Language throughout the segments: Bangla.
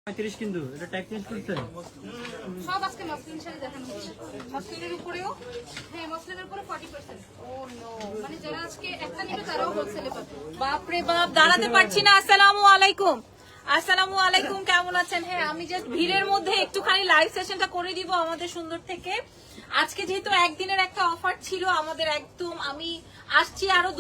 35 কিন্তু এটা ট্যাগ চেঞ্জ করতে সব আজকে মসলিন শাড়ি দেখানো হচ্ছে মসলিনের উপরেও হ্যাঁ মসলিনের উপরে 40% ও নো মানে যারা আজকে একটা নেবে তারাও হোলসেলে পাবে বাপ রে বাপ দাঁড়াতে পারছি না আসসালামু আলাইকুম আসসালামু আলাইকুম কেমন আছেন হ্যাঁ আমি জাস্ট ভিড়ের মধ্যে একটুখানি লাইভ সেশনটা করে দিব আমাদের সুন্দর থেকে আজকে যেহেতু একদিনের একটা অফার ছিল আমাদের একদম আমি আসছি আরো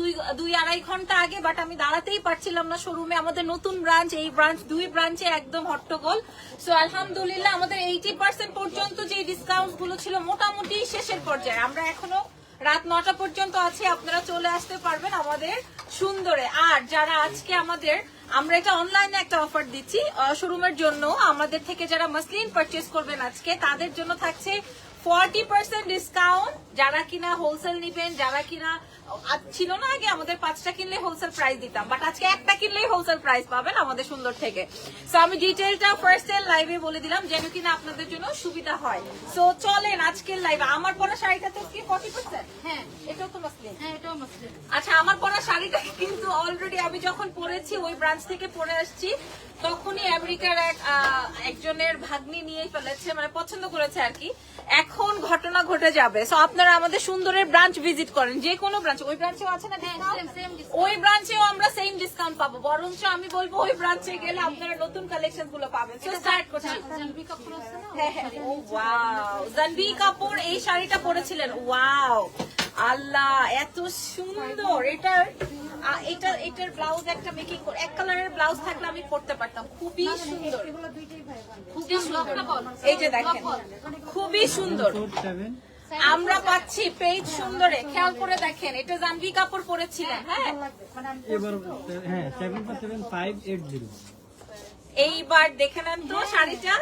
দুই আড়াই ঘন্টা আগে বাট আমি দাঁড়াতেই পারছিলাম না শোরুমে আমাদের নতুন ব্রাঞ্চ এই ব্রাঞ্চ দুই ব্রাঞ্চে একদম হট্টগোল সো আলহামদুলিল্লাহ আমাদের 80% পর্যন্ত যে ডিসকাউন্ট গুলো ছিল মোটামুটি শেষের পর্যায়ে আমরা এখনো রাত 9টা পর্যন্ত আছি আপনারা চলে আসতে পারবেন আমাদের সুন্দরে আর যারা আজকে আমাদের আমরা এটা অনলাইনে একটা অফার দিচ্ছি শোরুমের জন্য আমাদের থেকে যারা মসলিন পারচেজ করবেন আজকে তাদের জন্য থাকছে 40% ডিসকাউন্ট যারা কিনা হোলসেল নিবেন যারা কিনা ছিল না আগে আমাদের 5টা কিনলে হোলসেল প্রাইস দিতাম বাট আজকে একটা কিনলেই হোলসেল প্রাইস পাবেন আমাদের সুন্দর থেকে সো আমি ডিটেইলটা ফার্স্ট এর লাইভে বলে দিলাম যেন কিনা আপনাদের জন্য সুবিধা হয় সো চলেন আজকের লাইভে আমার পরা শাড়িটা তো কি 40% হ্যাঁ এটাও তো মসলিন হ্যাঁ এটাও মসলিন আচ্ছা আমার পরা শাড়িটা কিন্তু অলরেডি আমি যখন পরেছি ওই ব্রাঞ্চ থেকে পরে আসছি তখনই আমেরিকার একজনের ভাগ্নি নিয়ে ফেলেছে মানে পছন্দ করেছে আর কি এখন ঘটনা ঘটে যাবে সো আপনারা আমাদের সুন্দরের ব্রাঞ্চ ভিজিট করেন যে কোনো ব্রাঞ্চ ওই ব্রাঞ্চেও আছে না ওই ব্রাঞ্চেও আমরা সেম ডিসকাউন্ট পাবো বরঞ্চ আমি বলবো ওই ব্রাঞ্চে গেলে আপনারা নতুন কালেকশন গুলো পাবেন সো স্টার্ট করছি হ্যাঁ হ্যাঁ ও ওয়াও জানভি কাপুর এই শাড়িটা পরেছিলেন ওয়াও আল্লাহ এত সুন্দর এটার ব্লাউজ একটা মেকিং করে এক কালারের ব্লাউজ থাকলে আমি পরতে পারতাম খুবই সুন্দর খুবই সুন্দর এই যে দেখেন খুবই সুন্দর আমরা পাচ্ছি পেজ সুন্দরে খেয়াল করে দেখেন এটা জানভি কাপুর পরেছিলেন হ্যাঁ এবার হ্যাঁ 77580 এইবার দেখে নেন তো শাড়িটা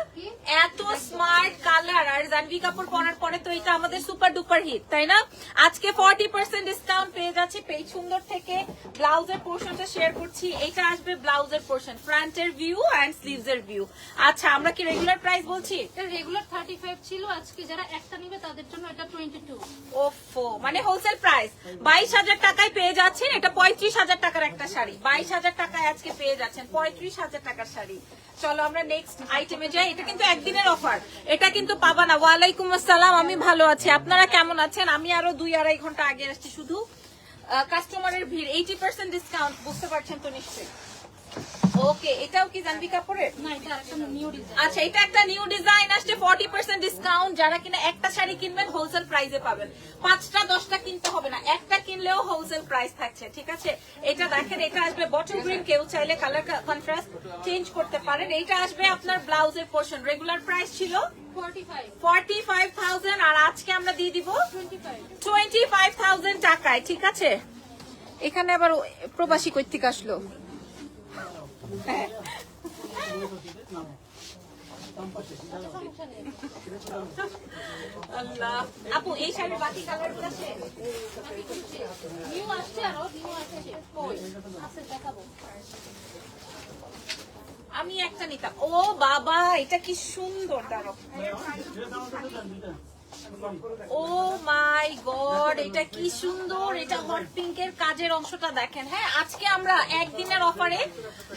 এত স্মার্ট কালার আর জানভি কাপুর পরার পরে তো এটা আমাদের সুপার ডুপার হিট তাই না আজকে 40% ডিসকাউন্ট পেয়ে যাচ্ছে পেজ সুন্দর থেকে ব্লাউজের পোর্শনটা শেয়ার করছি এটা আসবে ব্লাউজের পোর্শন ফ্রন্টের ভিউ এন্ড স্লিভস এর ভিউ আচ্ছা আমরা কি রেগুলার প্রাইস বলছি এটা রেগুলার 35 ছিল আজকে যারা একটা নেবে তাদের জন্য এটা 22 ওফো মানে হোলসেল প্রাইস 22,000 টাকায় পেয়ে যাচ্ছেন এটা 35,000 টাকার একটা শাড়ি 22,000 টাকায় আজকে পেয়ে যাচ্ছেন 35,000 টাকার শাড়ি চলো আমরা নেক্সট আইটেমে যাই এটা কিন্তু একদিনের অফার এটা কিন্তু পাবা না ওয়ালাইকুম আসসালাম আমি ভালো আছি আপনারা কেমন আছেন আমি আরো 2-2.5 ঘন্টা আগে আসছি শুধু কাস্টমারের ভিড় 80% ডিসকাউন্ট বুঝতে পারছেন তো নিশ্চয়ই ওকে এটাও কি জানভি কাপুরের না এটা একটা নিউ ডিজাইন আচ্ছা এটা একটা নিউ ডিজাইন আসছে 40% ডিসকাউন্ট যারা কিনা একটা শাড়ি কিনবেন হোলসেল প্রাইসে পাবেন 5টা 10টা কিনতে হবে না একটা কিনলেও হোলসেল প্রাইস থাকছে ঠিক আছে এটা দেখেন এটা আসবে বটল গ্রিন কেউ চাইলে কালার কন্ট্রাস্ট চেঞ্জ করতে পারেন এটা আসবে আপনার ব্লাউজের পোর্শন রেগুলার প্রাইস ছিল 45,000 আর আজকে আমরা দিয়ে দিব 25,000 টাকায় ঠিক আছে এখানে আবার প্রবাসী কর্তৃক আসলো আল্লাহ আপু এই শাড়ির বাকি কালার গুলো আছে নিউ আসছে আরো নিউ আসছে কই আছে দেখাবো আমি একটা নিতাম ও বাবা এটা কি সুন্দর দাঁড়ো ও মাই গড এটা কি সুন্দর এটা হট পিঙ্কের কাজের অংশটা দেখেন হ্যাঁ আজকে আমরা একদিনের অফারে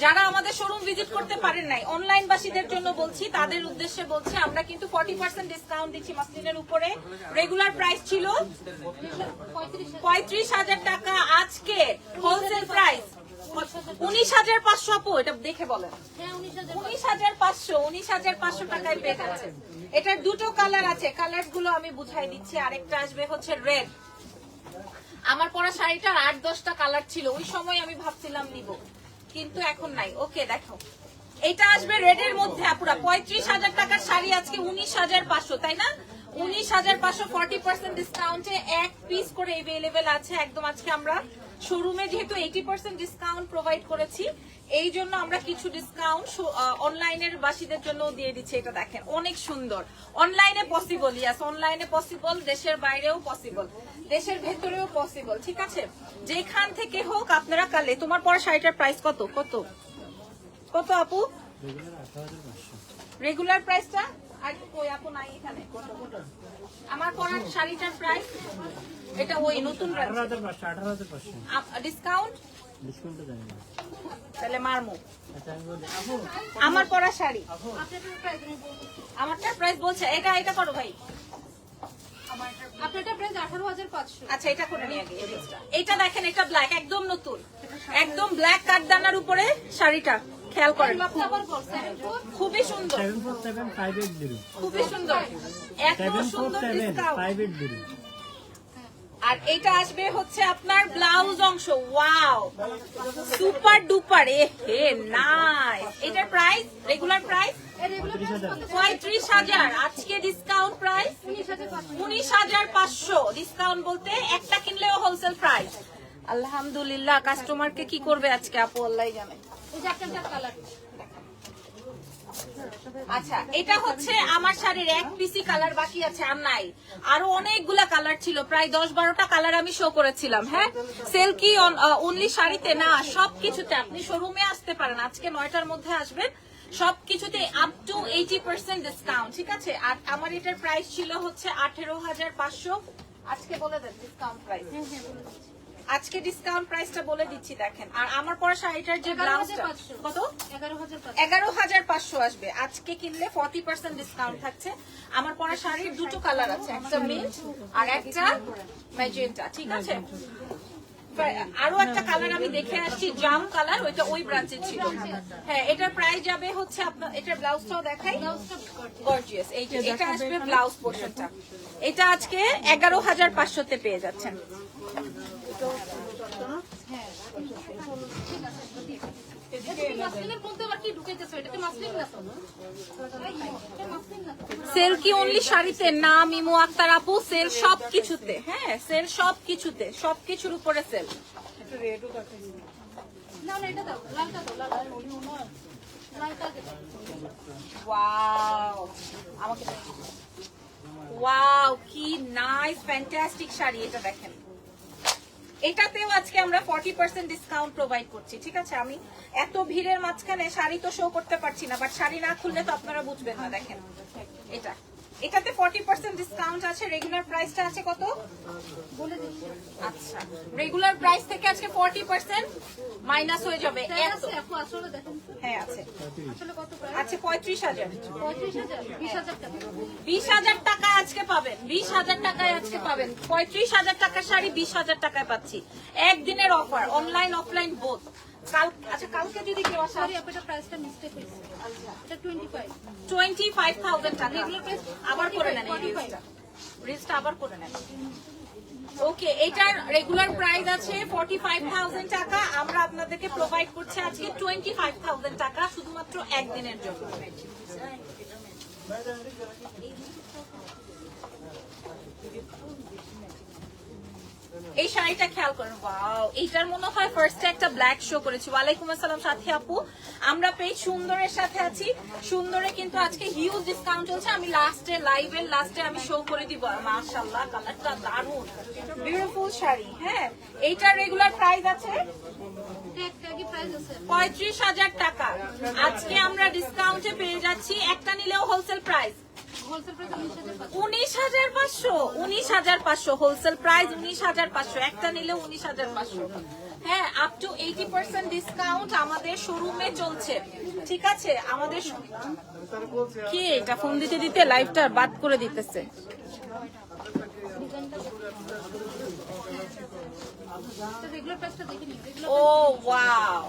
যারা আমাদের শোরুম ভিজিট করতে পারেন নাই অনলাইন বাসীদের জন্য বলছি তাদের উদ্দেশ্যে বলছি আমরা কিন্তু 40% ডিসকাউন্ট দিচ্ছি মাসলিনের উপরে রেগুলার প্রাইস ছিল 35,000 টাকা আজকে হোলসেল প্রাইস 19,500 আপু এটা দেখে বলেন 19,500 টাকায় পেয়ে যাচ্ছে এটার দুটো কালার আছে কালার গুলো আমি বুঝাই দিচ্ছি আরেকটা আসবে হচ্ছে রেড আমার পরা শাড়িটার 8-10টা কালার ছিল ওই সময় আমি ভাবছিলাম নিব কিন্তু এখন নাই ওকে দেখো এটা আসবে রেড এর মধ্যে আপুরা 35,000 টাকার শাড়ি আজকে 19,500 তাই না 19,500 40% ডিসকাউন্টে এক পিস করে अवेलेबल আছে একদম আজকে আমরা শোরুমে যেহেতু 80% ডিসকাউন্ট প্রোভাইড করেছি এই জন্য আমরা কিছু ডিসকাউন্ট অনলাইনের বাসীদের জন্য দিয়ে দিচ্ছি এটা দেখেন অনেক সুন্দর অনলাইনে পসিবল ইয়াস অনলাইনে পসিবল দেশের বাইরেও পসিবল দেশের ভেতরেও পসিবল ঠিক আছে যেখান থেকে হোক আপনারা কালে তোমার পরা শাড়িটার প্রাইস কত কত কত আপু রেগুলার প্রাইসটা আর কই আপু নাই এখানে আমার পরার শাড়িটার প্রাইস এটা ওই নতুন 18,500 ডিসকাউন্ট ডিসকাউন্ট জানি না। তাহলে মারমু আচ্ছা আমি বলি আপু আমার পরা শাড়ি আপনারটার প্রাইস আমি বলছি। আমারটা প্রাইস বলছে এটা করো ভাই আপনারটার প্রাইস 18,500। আচ্ছা এটা করে নিয়ে আগে এটা দেখেন এটা ব্ল্যাক একদম নতুন একদম ব্ল্যাক কাঠদানার উপরে শাড়িটা খেয়াল করেন মাপটা আবার বল 74 খুবই সুন্দর 747,580 খুবই সুন্দর এত সুন্দর ডিসকাউন্ট 747,580 আর এটা আসবে হচ্ছে আপনার ব্লাউজ অংশ ওয়াও সুপার ডুপার এ হে নাইস এটার প্রাইস রেগুলার প্রাইস এর রেগুলার প্রাইস কত? 35,000 আজকে ডিসকাউন্ট প্রাইস 19,500। 19,500 ডিসকাউন্ট বলতে একটা কিনলেও হোলসেল প্রাইস আলহামদুলিল্লাহ কাস্টমারকে কি করবে আজকে আপু আল্লাহই জানে এই যে আপনারটার কালার। আচ্ছা এটা হচ্ছে আমার শাড়ির এক পিসি কালার বাকি আছে আর নাই আরো অনেকগুলা কালার ছিল প্রায় 10-12টা কালার আমি শো করেছিলাম হ্যাঁ সেল কি অনলি শাড়িতে না সবকিছুতে আপনি শোরুমে আসতে পারেন আজকে 9টার মধ্যে আসবেন সবকিছুতে আপ টু 80% ডিসকাউন্ট ঠিক আছে আর আমার এটার প্রাইস ছিল হচ্ছে 18,500 আজকে বলে দেন ডিসকাউন্ট প্রাইস আজকে ডিসকাউন্ট প্রাইসটা বলে দিচ্ছি দেখেন আর আমার পরা শাড়িটার যে ব্লাউজটা 11,500 কত 11,500। 11,500 আসবে আজকে কিনলে 40% ডিসকাউন্ট থাকছে আমার পরা শাড়ির দুটো কালার আছে একটা মিন্ট আর একটা ম্যাজেন্টা ঠিক আছে আরো একটা কালার আমি দেখে আসছি জাম কালার ওইটা ওই ব্রাঞ্চের ছিল হ্যাঁ এটার প্রাইস যাবে হচ্ছে আপনার এটার ব্লাউজটাও দেখাই গর্জিয়াস এই যে এটা আসবে ব্লাউজ পোর্শনটা এটা আজকে 11,500 তে পেয়ে যাচ্ছেন মাসলিনের মধ্যে আবার কি ঢুকাইতেছো? এটা কি মাসলিন না তো? এটা মাসলিন না তো? সেল কি অনলি শাড়িতে না মিমু আক্তার আপু সেল সবকিছুতে হ্যাঁ সেল সবকিছুতে সবকিছুর উপরে সেল না না এটা দাও লালটা দাও লালটা দাও। ওয়াও আমাকে ওয়াও কি নাইস ফ্যান্টাস্টিক শাড়ি এটা দেখেন এটাতেও আজকে আমরা 40% ডিসকাউন্ট প্রোভাইড করছি ঠিক আছে আমি এত ভিড়ের মাঝখানে শাড়ি তো শো করতে পারছি না বাট শাড়ি না খুললে তো আপনারা বুঝবেন না দেখেন এটাতে 40% ডিসকাউন্ট আছে রেগুলার প্রাইসটা আছে কত বলে দিচ্ছি। আচ্ছা রেগুলার প্রাইস থেকে আজকে 40% মাইনাস হয়ে যাবে তাই এত আছে আপু আসলে দেখেন তো। হ্যাঁ আছে আসলে কত প্রাইস? আছে 35,000 35,000 20,000 টাকা। 20,000 টাকা আজকে পাবেন 20,000 টাকায় আজকে পাবেন 35,000 টাকার শাড়ি 20,000 টাকায় পাচ্ছি একদিনের অফার অনলাইন অফলাইন বোথ আচ্ছা কালকে যদি কেউ আসে সরি আপু এটা প্রাইসটা মিস্টেক হয়েছে। এটা 25। 25,000 টাকা রেগুলার প্রাইস আবার করে নেন এই রিলসটা আবার করে নেন ওকে এটার রেগুলার প্রাইস আছে 45,000 টাকা আমরা আপনাদেরকে প্রোভাইড করছি আজকে 25,000 টাকা শুধুমাত্র একদিনের জন্য এই শাড়িটা খেয়াল করেন ওয়াও এইটার মনে হয় ফার্স্টে একটা ব্ল্যাক শো করেছি ওয়ালাইকুম আসসালাম সাথী আপু আমরা পেজ সুন্দরের সাথে আছি সুন্দরে কিন্তু আজকে হিউজ ডিসকাউন্ট চলছে আমি লাইভের লাস্টে আমি শো করে দিব মাশাআল্লাহ কালারটা দারুণ বিউটিফুল শাড়ি হ্যাঁ এইটার রেগুলার প্রাইস আছে একটা কি প্রাইস আছে? 35,000 টাকা আজকে আমরা ডিসকাউন্টে পেয়ে যাচ্ছি একটা নিলেও wholesale price wholesale price 19,500। 19,500 wholesale price 19,500 একটা নিলে 19,500 হ্যাঁ আপ টু 80% ডিসকাউন্ট আমাদের শোরুমে চলছে ঠিক আছে আমাদের কি এটা ফোন দিতে দিতে লাইভটা বাদ করে দিতেছে রেগুলার প্রাইসটা দেখে নিন। ও ওয়াও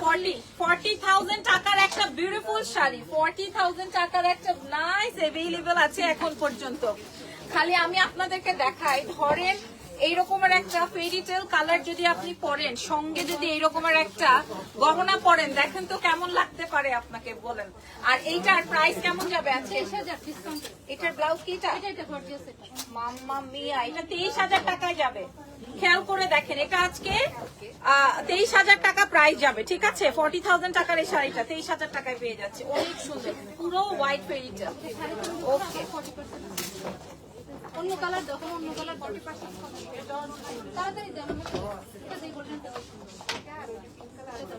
40,000 টাকার একটা বিউটিফুল শাড়ি 40,000 টাকার একটা নাইস অ্যাভেলেবল আছে এখন পর্যন্ত খালি আমি আপনাদেরকে দেখাই ধরেন এইরকমের একটা ফেরিটেল কালার যদি আপনি পরেন সঙ্গে যদি এইরকমের একটা গহনা পরেন দেখেন তো কেমন লাগতে পারে আপনাকে বলেন আর এইটার প্রাইস কেমন যাবে আছে 23,000 ডিসকাউন্ট। এটার ব্লাউজ কি এটা গর্জিয়াস এটা। মাম্মা মিয়া এটা 23,000 টাকায় যাবে খেয়াল করে দেখেন এটা আজকে 23,000 টাকা প্রাইস যাবে ঠিক আছে 40,000 টাকার এই শাড়িটা 23,000 টাকায় পেয়ে যাচ্ছে অনেক সুন্দর পুরো হোয়াইট ফেরিটা ওকে অন্য কালার দেখো, অন্য কালার 40% তাড়াতাড়ি দেন। এটা দেই বলেন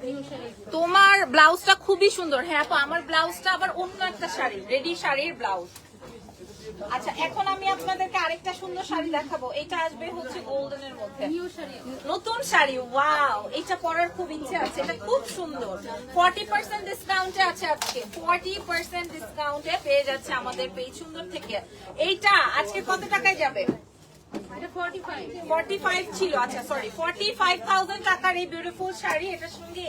নিউ শাড়ি। তোমার ব্লাউজটা খুবই সুন্দর। হ্যাঁ আপু, আমার ব্লাউজটা আবার অন্য একটা শাড়ি, রেডি শাড়ির ব্লাউজ। আচ্ছা, এখন আমি আপনাদেরকে আরেকটা সুন্দর শাড়ি দেখাবো। এটা আসবে হচ্ছে গোল্ডেনের মধ্যে, নিউ শাড়ি। নতুন শাড়ি। ওয়াও, এটা পরার খুব ইচ্ছে আছে, এটা খুব সুন্দর। 40% ডিসকাউন্টে আছে আজকে, 40% ডিসকাউন্টে পেয়ে যাচ্ছে আমাদের পেজ সুন্দর থেকে। এইটা আজকে কত টাকায় যাবে? এটা 45। 45 ছিল, আচ্ছা সরি, 45,000 টাকার এই বিউটিফুল শাড়ি। এটার সঙ্গে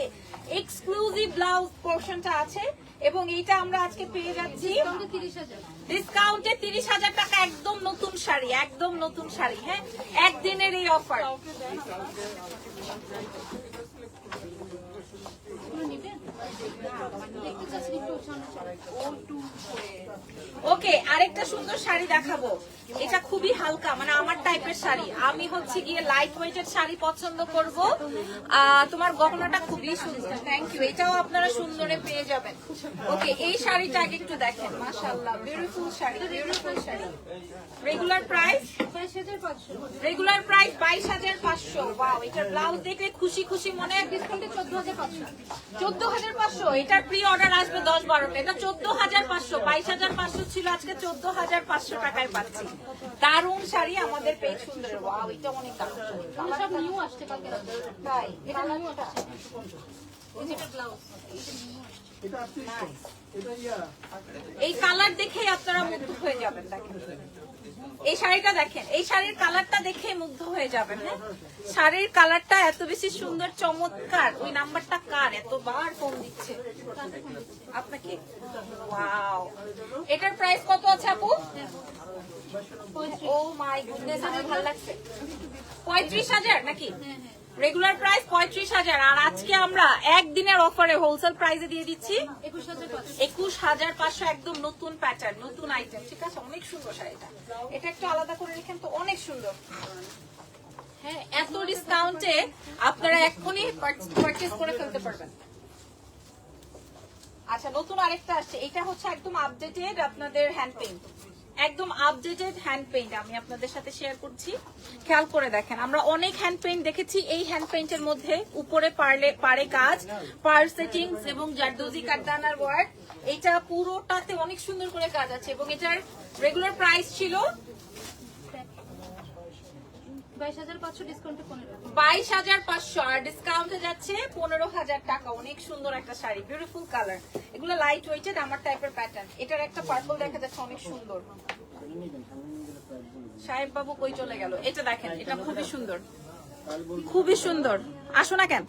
এক্সক্লুসিভ ব্লাউজ পোরশনটা আছে এবং এইটা আমরা আজকে পেয়ে যাচ্ছি ডিসকাউন্টে 30,000। ডিসকাউন্টে 30,000 টাকা, একদম নতুন শাড়ি, একদম নতুন শাড়ি। হ্যাঁ, একদিনের এই অফার। দেখতে চাচ্ছি একটু সামনে চলে। ওকে, আরেকটা সুন্দর শাড়ি দেখাবো। এটা খুবই হালকা, মানে আমার টাইপের শাড়ি। আমি হচ্ছে গিয়ে লাইট ওয়েটের শাড়ি পছন্দ করব। তোমার গহনাটা খুবই সুন্দর, থ্যাংক ইউ। এটাও আপনারা সুন্দরে পেয়ে যাবেন। ওকে, এই শাড়িটা আগে একটু দেখেন, মাশাআল্লাহ, beautiful sari, beautiful sari. Regular price 22,500। Regular price 22,500। Wow, এটার ব্লাউজ দেখলে খুশি খুশি মনে হয়। ডিসকাউন্টে 14,500। 14,500। এটার প্রি অর্ডার আসবে 10-12টা। এটা 14,500, 22,500 ছিল, আজকে 14,500 টাকায় পাচ্ছি। দারুণ শাড়ি আমাদের পেজ সুন্দর। ওয়াও, এটা অনেক দারুণ শাড়ি। এগুলো সব নিউ আসছে কালকে রাতে। তাই এটা নিউ আসছে। এই যে এটা ব্লাউজ। এই কালার দেখেই আপনারা মুগ্ধ হয়ে যাবেন। দেখেন এই শাড়িটা, দেখেন এই শাড়ির কালারটা দেখে মুগ্ধ হয়ে যাবেন। হ্যাঁ, শাড়ির কালারটা এত বেশি সুন্দর, চমৎকার। ওই নাম্বারটা কার? এতবার ফোন দিচ্ছে আপনাকে। ওয়াও, এটার প্রাইস কত আছে আপু? ও মাই গুডনেস, আমার ভালো লাগছে। 35,000 নাকি? রেগুলার প্রাইস 35,000, আর আজকে আমরা একদিনের অফারে হোলসেল প্রাইসে দিয়ে দিচ্ছি 21,500। 21,500। একদম নতুন প্যাটার্ন, নতুন আইটেম। ঠিক আছে, অনেক সুন্দর শাড়িটা। এটা একটু আলাদা করে রেখেন তো, অনেক সুন্দর। হ্যাঁ, এত ডিসকাউন্টে আপনারা এখনই পারচেজ করে ফেলতে পারবেন। আচ্ছা, নতুন আরেকটা আসছে। এটা হচ্ছে একদম আপডেটেড আপনাদের হ্যান্ড পেইন্ট, একদম আপডেটেড হ্যান্ড পেইন্ট আমি আপনাদের সাথে শেয়ার করছি। খেয়াল করে দেখেন, আমরা অনেক হ্যান্ড পেইন্ট দেখেছি। এই হ্যান্ড পেইন্টের মধ্যে উপরে পাড়ে কাজ, পার সেটিংস এবং জারদোজি কাটদানার ওয়ার্ক। এটা পুরোটাতে অনেক সুন্দর করে কাজ আছে এবং এটার রেগুলার প্রাইস ছিল 22,500, ডিসকাউন্টে 15। 22,500, আর ডিসকাউন্টে যাচ্ছে 15,000 টাকা। অনেক সুন্দর একটা শাড়ি, বিউটিফুল কালার। এগুলো লাইট ওয়েটেড, আমার টাইপের প্যাটার্ন। এটার একটা পার্পল দেখা যাচ্ছে, অনেক সুন্দর। সাহেব বাবু কই চলে গেল? এটা দেখেন, এটা খুবই সুন্দর, খুবই সুন্দর। আসো না কেন?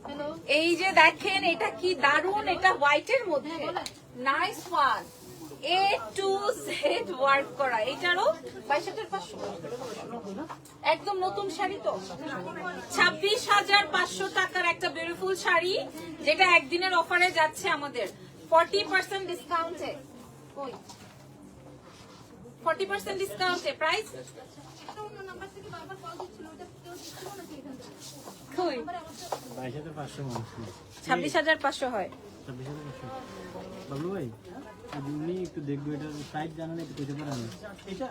হ্যালো, এই যে দেখেন, এটা কি দারুন। এটা হোয়াইটের মধ্যে, nice one, A to Z work করা। এটারও 22,500। একদম নতুন শাড়ি তো। 26,500 টাকার একটা বিউটিফুল শাড়ি, যেটা একদিনের অফারে যাচ্ছে আমাদের 40% ডিসকাউন্টে। 40% ডিসকাউন্টে প্রাইস। অন্য নাম্বার থেকে বারবার কল দিচ্ছিল, ওটা কেউ দিচ্ছিল না কি এখান থেকে? 22,500 মানুষ নেই। 26,500 হয়। 26,500। বাবলু ভাই, উনি একটু দেখবো, এটার প্রাইস জানেন, একটু কইতে পারেন? এটা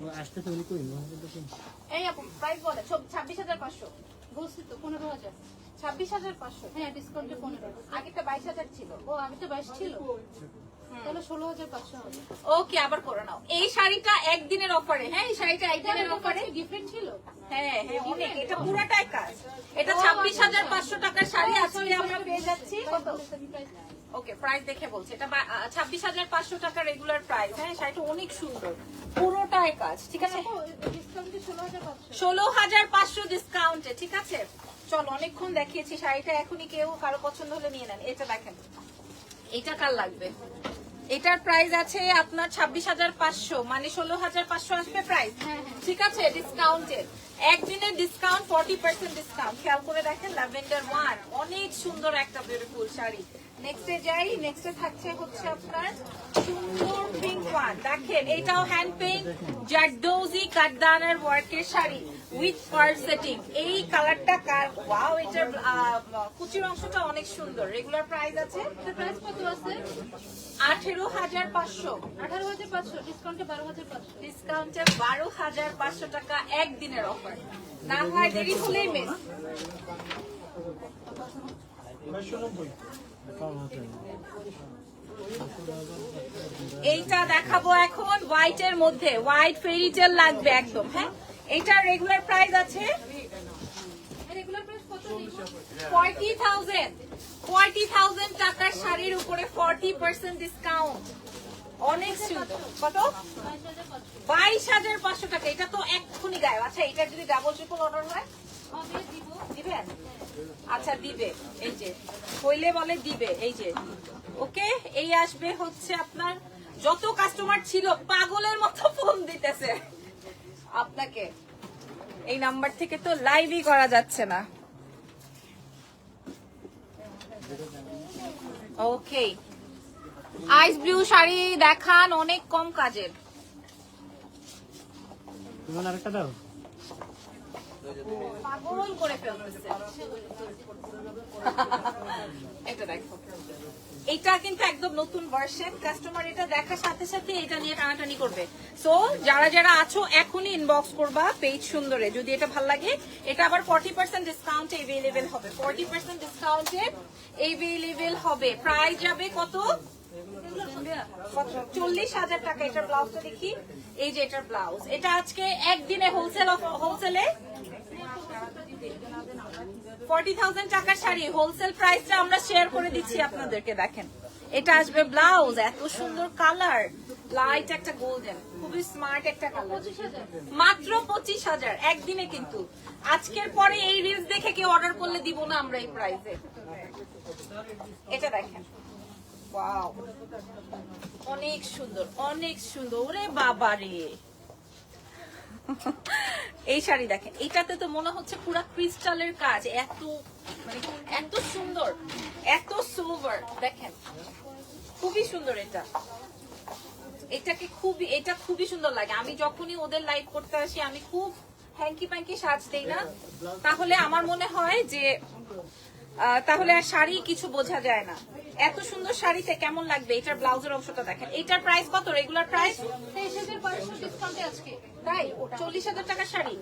ও আসতেছে, উনি কই? এই আপু প্রাইস বলে 26,500। বলছি তো 15,000। 26,500। হ্যাঁ, ডিসকাউন্টে 15। আগেরটা 22,000 ছিল। ও আগেটা 22 ছিল, তাহলে 16,500 হবে। ওকে, আবার করে নাও। এই শাড়িটা একদিনের অফারে। হ্যাঁ, এই শাড়িটা একদিনের অফারে। ডিফারেন্ট ছিল। হ্যাঁ হ্যাঁ, অনেক। এটা পুরোটাই কাজ। এটা 26,500 টাকার শাড়ি আজকে আমরা পেয়ে যাচ্ছি কত? ওকে, প্রাইস দেখে বলছি। এটা 26,500 টাকা রেগুলার প্রাইস। হ্যাঁ, শাড়িটা অনেক সুন্দর, পুরোটাই কাজ। ঠিক আছে, ডিসকাউন্টে 16,500। 16,500 ডিসকাউন্টে। ঠিক আছে, চলো, অনেকক্ষণ দেখিয়েছি শাড়িটা। এখনই কেউ কারো পছন্দ হলে নিয়ে নেন। এটা দেখেন, এটা কার লাগবে? এটার প্রাইস আছে আপনার 26,500, মানে 16,500 আসবে প্রাইস। ঠিক আছে, ডিসকাউন্টে একদিনের ডিসকাউন্ট 40% ডিসকাউন্ট। খেয়াল করে দেখেন ল্যাভেন্ডার ওয়ান, অনেক সুন্দর একটা বিউটিফুল শাড়ি। নেক্সটে যাই, নেক্সটে থাকছে হচ্ছে আপনার সুন্দর পিঙ্ক ওয়ান। দেখেন এটাও হ্যান্ড পেইন্ট জারদোজি কাটদানার ওয়ার্কের শাড়ি উইথ পার্ল সেটিং। এই কালারটা ওয়াও, এটার কুচির অংশটা অনেক সুন্দর। রেগুলার প্রাইস আছে, প্রাইস কত আছে? 18,500, 18,500, ডিসকাউন্টে 12,500। ডিসকাউন্টে 12,500 টাকা, একদিনের অফার। না হয় দেরি হলেই মিস। এইটা দেখাবো এখন হোয়াইটের মধ্যে, হোয়াইট ফেরি টেল লাগবে একদম। হ্যাঁ, এইটার রেগুলার প্রাইস আছে রেগুলার প্রাইস কত? 40,000। 40,000 টাকার শাড়ির উপরে 40% ডিসকাউন্ট, অনেক সুন্দর। কত? 22,500 টাকা। এটা তো এক্ষুনি গায়ে। আচ্ছা, এটা যদি ডাবল ট্রিপল অর্ডার হয় হবে, দিব। দিবেন? আচ্ছা দিবে, এই যে হইলে বলে দিবে, এই যে ওকে। এই আসবে হচ্ছে আপনার, যত কাস্টমার ছিল পাগলের মতো ফোন দিতেছে আপনাকে, এই নাম্বার থেকে তো লাইভই করা যাচ্ছে না। ওকে, আইস ব্লু শাড়ি দেখান, অনেক কম কাজের। তোমার আরেকটা দাও। পাগল করে ফেলতেছে। এটা দেখো, এটা কিন্তু একদম নতুন ভার্সন। কাস্টমার এটা দেখার সাথে সাথে এটা নিয়ে টানাটানি করবে। সো যারা যারা আছো এখনই ইনবক্স করবা পেজ সুন্দরে, যদি এটা ভালো লাগে। এটা আবার 40% ডিসকাউন্টে এভেলেবেল হবে, 40% ডিসকাউন্টে এভেলেবেল হবে। প্রাইস যাবে কত? 40,000 টাকা। এটার ব্লাউজটা দেখি, এই যে এটার ব্লাউজ। এটা আজকে একদিনে হোলসেলে 40,000 টাকার শাড়ি হোলসেল প্রাইসটা আমরা শেয়ার করে দিচ্ছি আপনাদেরকে। দেখেন এটা আসবে ব্লাউজ, এত সুন্দর কালার, লাইট একটা গোল্ডেন, খুবই স্মার্ট একটা কালার। মাত্র 25,000 একদিনে। কিন্তু আজকের পরে এই রিলস দেখে কেউ অর্ডার করলে দিব না আমরা এই প্রাইসে। এটা দেখেন, ওয়াও, অনেক সুন্দর, অনেক সুন্দর। ওরে বাবা রে, এই শাড়ি দেখেন, এটাতে তো মনে হচ্ছে পুরা ক্রিস্টালের কাজ, এত মানে এত সুন্দর, এত সিলভার। দেখেন খুবই সুন্দর। এটা খুবই সুন্দর লাগে। আমি যখনই ওদের লাইভ করতে আসি আমি খুব হ্যাঙ্কি প্যাঙ্কি সাজ দেই না, তাহলে আমার মনে হয় যে তাহলে আর শাড়ি কিছু বোঝা যায় না। এত সুন্দর শাড়িতে কেমন লাগবে। এটার ব্লাউজের অংশটা দেখেন। এটার প্রাইস কত? রেগুলার প্রাইস 23,500, ডিসকাউন্টে আজকে। তাই 40,000 টাকার শাড়ি,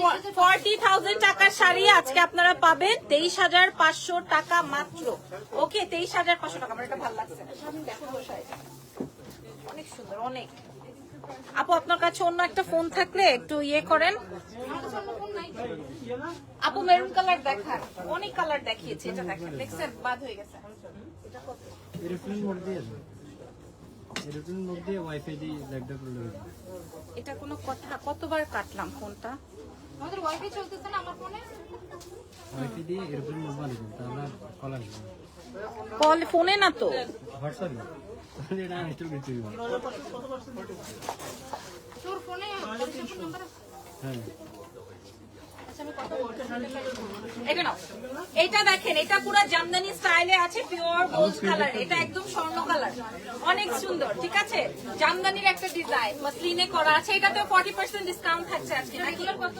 40,000 টাকার শাড়ি আজকে আপনারা পাবেন 23,500 টাকা মাত্র। ওকে, 23,500 টাকা। আমার এটা ভালো লাগছে, অনেক সুন্দর, অনেক। আপু আপনার কাছে অন্য একটা ফোন থাকলে একটু ইয়ে করেন। আপু মেরুন কালার দেখান, অনেক কালার দেখিয়েছে। এটা দেখেন, দেখছেন বাদ হয়ে গেছে। এরোপ্লেন মোড দিয়ে এরোপ্লেন মোড দিয়ে ওয়াইফাই দিয়ে লাইভটা করলে হবে। এটা কোনো কথা? কতবার কাটলাম ফোনটা? আমাদের ওয়াইফাই চলতেছে না আমার ফোনে। ওয়াইফাই দিয়ে এরোপ্লেন মোড বানিয়ে দেন, তাহলে কল আসবে। কল ফোনে না তো, হোয়াটসঅ্যাপে তাহলে এটা ইনস্টল করতে হবে। তোর ফোনে হোয়াটসঅ্যাপ নাম্বার আছে? হ্যাঁ, আচ্ছা আমি কথা বলতে এটা নাও। এটা দেখেন, এটা পুরো জামদানি স্টাইলে আছে, পিওর গোল্ড কালার। এটা একদম স্বর্ণ কালার, অনেক সুন্দর। ঠিক আছে, জামদানির একটা ডিজাইন মাসলিনে করা আছে। এটাতে 40% ডিসকাউন্ট থাকছে আজকে। রেগুলার কত?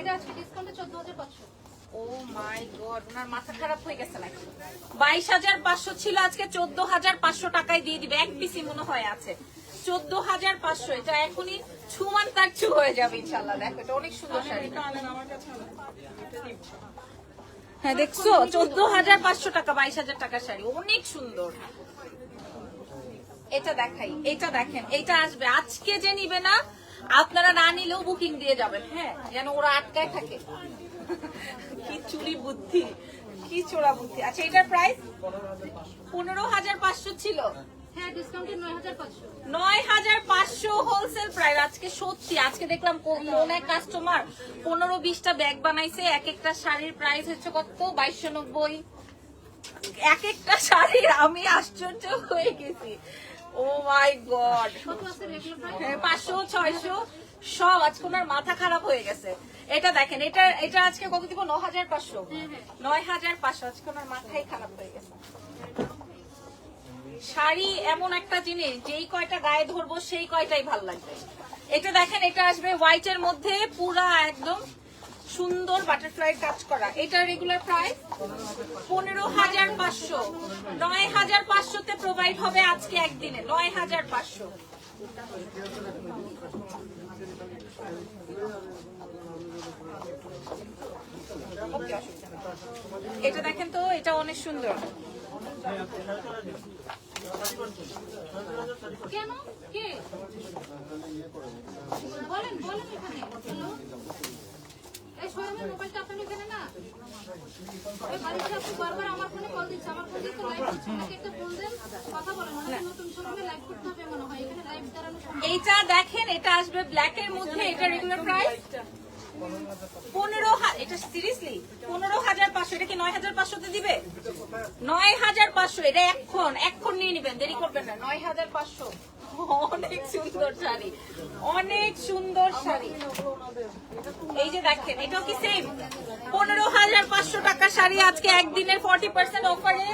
এটা আজকে ডিসকাউন্টে 14,500। ও মাই গড, ওনার মাথা খারাপ হয়ে গেছে নাকি? 22,500 ছিল, আজকে 14,500 টাকায় দিয়ে দিবে। এক পিসি মনে হয় আছে, 14,500। এটা এখনই ছুমান তার ছু হয়ে যাবে ইনশাল্লাহ। দেখো এটা অনেক সুন্দর শাড়ি। হ্যাঁ দেখছো, 14,500 টাকা, 22,000 টাকার শাড়ি, অনেক সুন্দর। এটা দেখাই, এটা দেখেন, এটা আসবে আজকে। যে নিবে না, আপনারা না নিলেও বুকিং দিয়ে যাবেন, হ্যাঁ, যেন ওরা আটকায় থাকে। কি চুরি বুদ্ধি, কি চোরা বুদ্ধি। আচ্ছা, এটার প্রাইস 15,500 ছিল। হ্যাঁ, ডিসকাউন্টে 9,500। 9,500 হোলসেল প্রাইস আজকে। সত্যি আজকে দেখলাম কোন এক কাস্টমার 15-20টা ব্যাগ বানাইছে। এক একটা শাড়ির প্রাইস হচ্ছে কত? 2290। এক একটা শাড়ির আমি আশ্চর্য হয়ে গেছি। ও মাই গড। কত আছে রেগুলার প্রাইস? 500, 600, সব আজকে ওনার মাথা খারাপ হয়ে গেছে। এটা দেখেন, এটা আজকে কত দিব? 9500। 9500 আজকে ওনার মাথাই খারাপ হয়ে গেছে। শাড়ি এমন একটা জিনিস, যেই কয়টা গায়ে ধরবো সেই কয়টাই ভাল লাগবে। এটা দেখেন, এটা আসবে হোয়াইটের মধ্যে, পুরা একদম সুন্দর বাটারফ্লাই কাজ করা। এটা রেগুলার প্রাইস 15500। 9500 তে প্রোভাইড হবে আজকে একদিনে। 9500। এটা দেখেন তো, এটা অনেক সুন্দর। কেন কে বলেন বলেন এখানে। হ্যালো, এই সোহেলের মোবাইলটা আপনার এখানে না? ওই বাড়িতে আপনি বারবার আমার ফোনে কল দিচ্ছে, আমার ফোনে তো লাইভ হচ্ছে, আমাকে একটা ফোন দেন, কথা বলেন। মানে নতুন সময় লাইভ করতে হবে মনে হয়, এখানে লাইভ দাঁড়ানো সম্ভব। এইটা দেখেন, এটা আসবে ব্ল্যাক এর মধ্যে। এটা রেগুলার প্রাইস 15,000। এটা সিরিয়াসলি 15,500। এটা কি 9,500 তে দিবে? 9,500। এটা এখন নিয়ে নেবেন, দেরি করবেন না। 9,500। অনেক সুন্দর শাড়ি, অনেক সুন্দর শাড়ি। এই যে দেখেন, এটাও কি সেম 15,500 টাকা শাড়ি আজকে একদিনের 40% অফারে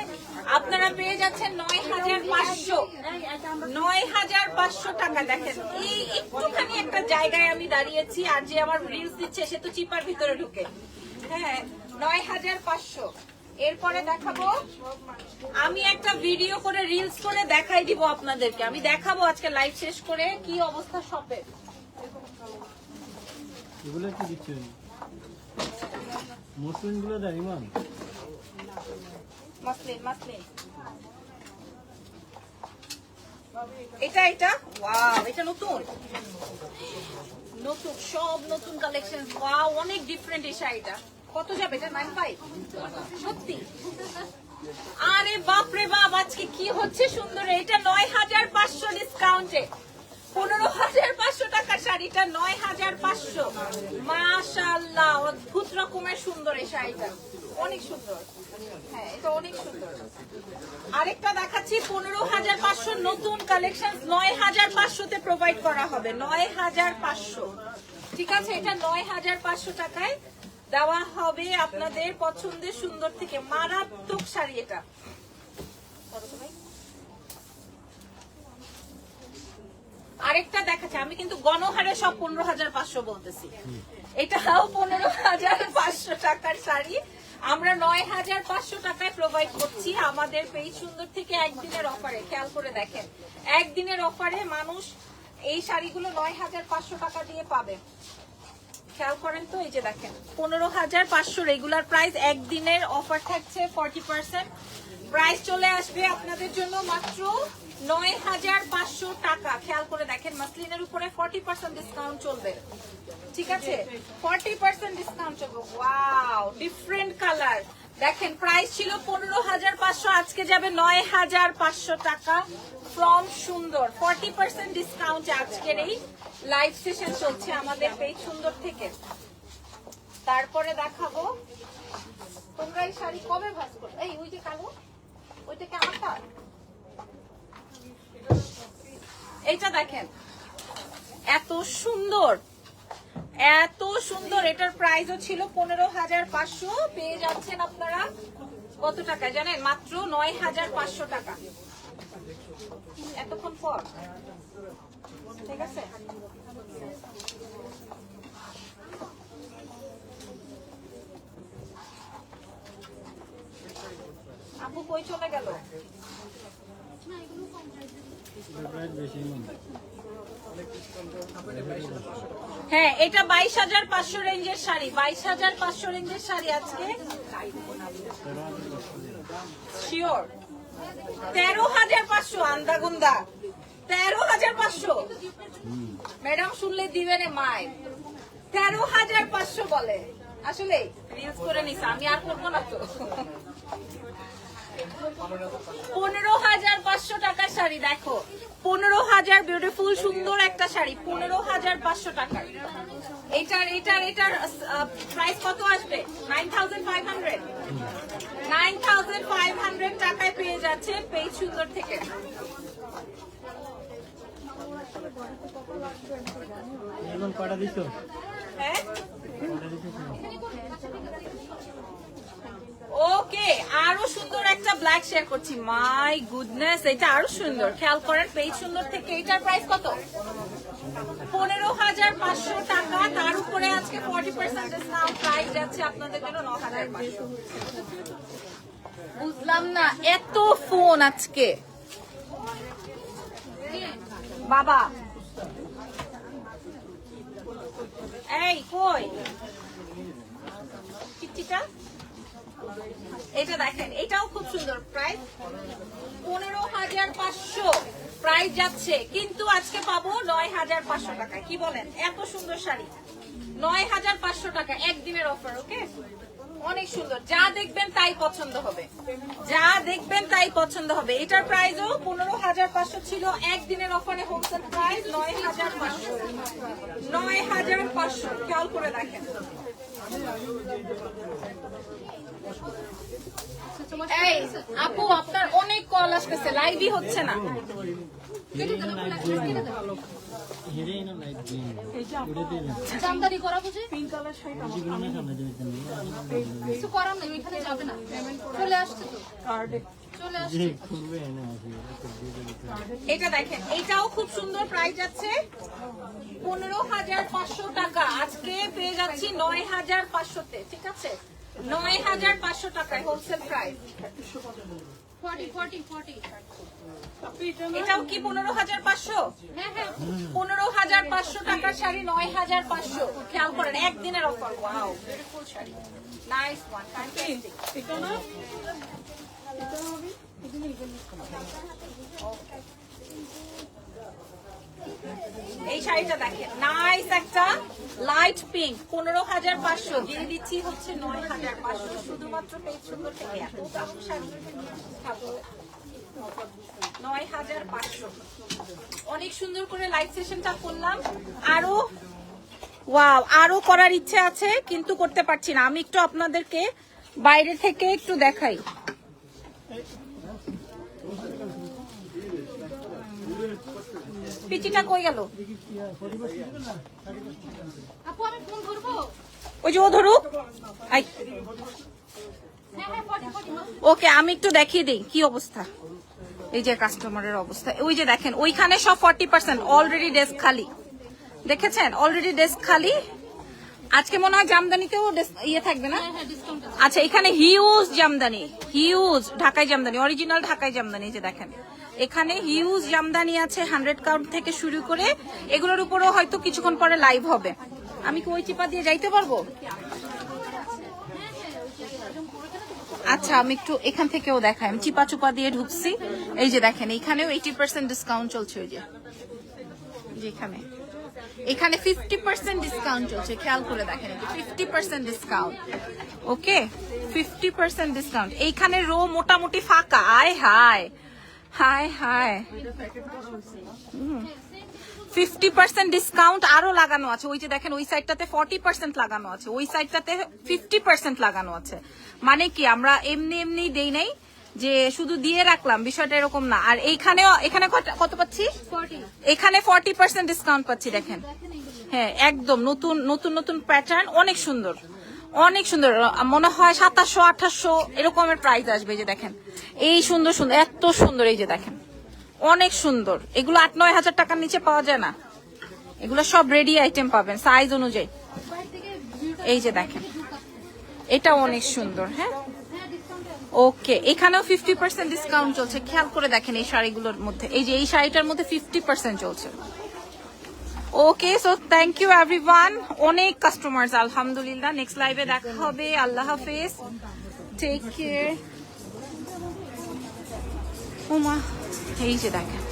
আপনারা পেয়ে যাচ্ছেন 9,500। 9,500 টাকা। দেখেন, এই একটুখানি একটা জায়গায় আমি দাঁড়িয়েছি, আর যে আমার রিলস দিচ্ছে সে তো চিপার ভিতরে ঢুকে। হ্যাঁ, 9,500। এরপরে দেখাবো, আমি একটা ভিডিও করে রিলস করে দেখাই দিব আপনাদেরকে। আমি দেখাবো আজকে লাইভ শেষ করে কি অবস্থা শপের। এগুলো কি দিচ্ছেন? মসলিন গুলো দেন ইমান? মাসলিন। এটা ওয়াও, এটা নতুন সব নতুন কালেকশন। ওয়াও, অনেক ডিফারেন্ট এই শাড়িটা। কত যাবে এটা? 95। সত্যি? আরে বাপ রে বাপ, আজকে কি হচ্ছে সুন্দর। এটা 9,500 ডিসকাউন্টে। 15,500 টাকার শাড়িটা 9,500। মাশাআল্লাহ, অদ্ভুত রকমের সুন্দর এই শাড়িটা, অনেক সুন্দর। হ্যাঁ, এটা অনেক সুন্দর। আরেকটা দেখাচ্ছি 15,500 নতুন কালেকশন 9,500 তে প্রোভাইড করা হবে। 9,500। ঠিক আছে, এটা 9,500 টাকায় দেওয়া হবে আপনাদের পছন্দের সুন্দর থেকে। মারাত্মক শাড়ি এটা। আরেকটা দেখাচ্ছে, আমি কিন্তু গণহারে সব 15,500 বলতেছি। এটাও 15,500 টাকার শাড়ি আমরা 9,500 টাকায় প্রোভাইড করছি আমাদের পেজ সুন্দর থেকে একদিনের অফারে। খেয়াল করে দেখেন, একদিনের অফারে মানুষ এই শাড়িগুলো 9,500 টাকা দিয়ে পাবে। খেয়াল করেন তো, এই যে দেখেন 15,500 রেগুলার প্রাইস, একদিনের অফার থাকছে 40%। প্রাইস চলে আসবে আপনাদের জন্য মাত্র 9,500 টাকা। খেয়াল করে দেখেন, মাসলিনের উপরে 40% ডিসকাউন্ট চলবে। ঠিক আছে, 40% ডিসকাউন্ট চলবে। Wow, different colour. দেখেন, প্রাইস ছিল 15,500, আজকে যাবে 9,500 টাকা ফ্রম সুন্দর। 40% ডিসকাউন্ট আজকের এই লাইভ সেশন চলছে আমাদের পেজ সুন্দর থেকে। তারপরে দেখাবো, তোমরা এই শাড়ি কবে ভাঁজ করো? এই ওই যে কালো, ওইটা কি আমারটা? এইটা দেখেন, এত সুন্দর, এত সুন্দর। এটার প্রাইসও ছিল 15,500, পেয়ে যাচ্ছেন আপনারা কত টাকা জানেন? মাত্র 9,500 টাকা। এতক্ষণ পর, ঠিক আছে। আপু কই চলে গেল? হ্যাঁ, এটা 22,500 রেঞ্জের শাড়ি। 22,500 রেঞ্জের শাড়ি আজকে শিওর 13,500। আন্দাগুন্দা 13,500। ম্যাডাম শুনলে দিবেন মায়। 13,500 বলে। আসলে রিলস করে নিছে, আমি আর করবো না তো। 15,500 টাকার শাড়ি দেখো, 15,000 বিউটিফুল সুন্দর একটা শাড়ি 15,500 টাকার। এটার প্রাইস কত আসবে? 9,500। 9,500 টাকায় পেয়ে যাচ্ছেন পেজ সুন্দর থেকে। এখন কটা দিছো? হ্যাঁ কটা দিছো? ওকে, আরো সুন্দর একটা ব্ল্যাক শেয়ার করছি। মাই গুডনেস, এটা আরো সুন্দর। খেয়াল করেন পেজ সুন্দর থেকে এটার প্রাইস কত? 15,500 টাকা। তার উপরে আজকে 40% ডিসকাউন্ট প্রাইস যাচ্ছে আপনাদের জন্য 9,500। বুঝলাম না এত ফোন আজকে বাবা। এই কই চিঠিটা? এটা দেখেন, এটাও খুব সুন্দর। প্রাইস 15,500 প্রাইস যাচ্ছে, কিন্তু আজকে পাবো 9,500 টাকা। কি বলেন? এত সুন্দর শাড়ি 9,500 টাকা, একদিনের অফার। ওকে, অনেক সুন্দর। যা দেখবেন তাই পছন্দ হবে, যা দেখবেন তাই পছন্দ হবে। এটার প্রাইসও 15,500 ছিল, একদিনের অফারে হোলসেল প্রাইস 9,500। 9,500 খেয়াল করে দেখেন। এই আপু, আপনার অনেক কল আসতেছে, লাইভই হচ্ছে না। জামদানি করা বুঝি পিঙ্ক কালার শাড়ি কিছু করার নেই, ওইখানে যাবে না, চলে আসছে তো কার্ডে চলে আসছে। এটা দেখেন, এটাও খুব সুন্দর। প্রাইস যাচ্ছে 15,500 টাকা, আজকে পেয়ে যাচ্ছি 9,500-তে। ঠিক আছে, 9,500 টাকায় হোলসেল প্রাইস। 40 এটাও কি 15,500? হ্যাঁ হ্যাঁ 15,500 টাকার শাড়ি 9,500। খেয়াল করেন, একদিনের offer. Wow, beautiful sari, nice one, fantastic. এটা না এই শাড়িটা দেখেন, নাইস একটা লাইট পিঙ্ক। 15,500 দিয়ে দিচ্ছি হচ্ছে 9,500, শুধুমাত্র পেজ সুন্দর থেকে। এত দারুণ শাড়ি 9,500। অনেক সুন্দর করে লাইভ সেশনটা করলাম। আরো ওয়াও, আরো করার ইচ্ছে আছে কিন্তু করতে পারছি না। আমি একটু আপনাদেরকে বাইরে থেকে একটু দেখাই। পিচিটা কই গেল? আপু আমি ফোন করবো। ওই যে ও ধরুক। হ্যাঁ হ্যাঁ 40 ওকে, আমি একটু দেখিয়ে দিই কি অবস্থা। এই যে কাস্টমারের অবস্থা, ওই যে দেখেন ওইখানে সব 40%। অলরেডি ডেস্ক খালি, দেখেছেন? অলরেডি ডেস্ক খালি। আজকে মনে হয় জামদানিতেও ইয়ে থাকবে না? হ্যাঁ ডিসকাউন্ট আচ্ছা, এখানে হিউজ জামদানি, হিউজ ঢাকাই জামদানি, অরিজিনাল ঢাকাই জামদানি। এই যে দেখেন, এখানে হিউজ জামদানি আছে, 100 কাউন্ট থেকে শুরু করে। এগুলোর উপরেও হয়তো কিছুক্ষণ পরে লাইভ হবে। আমি কি ওই চিপা দিয়ে যাইতে পারবো? আচ্ছা, আমি একটু এখান থেকেও দেখাই। আমি চিপা চুপা দিয়ে ঢুকছি। এই যে দেখেন, এখানেও 80% ডিসকাউন্ট চলছে। ওই যে এখানে 50% ডিসকাউন্ট চলছে। খেয়াল করে দেখেন, 50% ডিসকাউন্ট। ওকে, 50% ডিসকাউন্ট। এইখানে রো মোটামুটি ফাঁকা। আয় হায় হায় হায়, 50% ডিসকাউন্ট আরো লাগানো আছে। ওই যে দেখেন, ওই সাইডটাতে 40% লাগানো আছে, ওই সাইডটাতে 50% লাগানো আছে। মানে কি, আমরা এমনি এমনি দেই নাই যে শুধু দিয়ে রাখলাম, বিষয়টা এরকম না। আর এইখানেও, এখানে কত পাচ্ছি? 40 এখানে 40% ডিসকাউন্ট পাচ্ছি। দেখেন, হ্যাঁ একদম নতুন নতুন নতুন প্যাটার্ন, অনেক সুন্দর, অনেক সুন্দর। মনে হয় 2700-2800 এরকমের প্রাইস আসবে। যে দেখেন, এই সুন্দর সুন্দর, এত সুন্দর। এই যে দেখেন, অনেক সুন্দর। এগুলো 8-9 হাজার টাকার নিচে পাওয়া যায় না। এগুলো সব রেডি আইটেম পাবেন সাইজ অনুযায়ী। এই যে দেখেন, এটা অনেক সুন্দর। হ্যাঁ ওকে, এখানেও 50% ডিসকাউন্ট চলছে। খেয়াল করে দেখেন এই শাড়িগুলোর মধ্যে, এই যে এই শাড়িটার মধ্যে 50% চলছে। ওকে, সো থ্যাংক ইউ এভরিওয়ান। অনেক কাস্টমার্স আলহামদুলিল্লাহ। নেক্সট লাইভে দেখা হবে। আল্লাহ হাফেজ, টেক কেয়ার। ওমা, এই যে দেখেন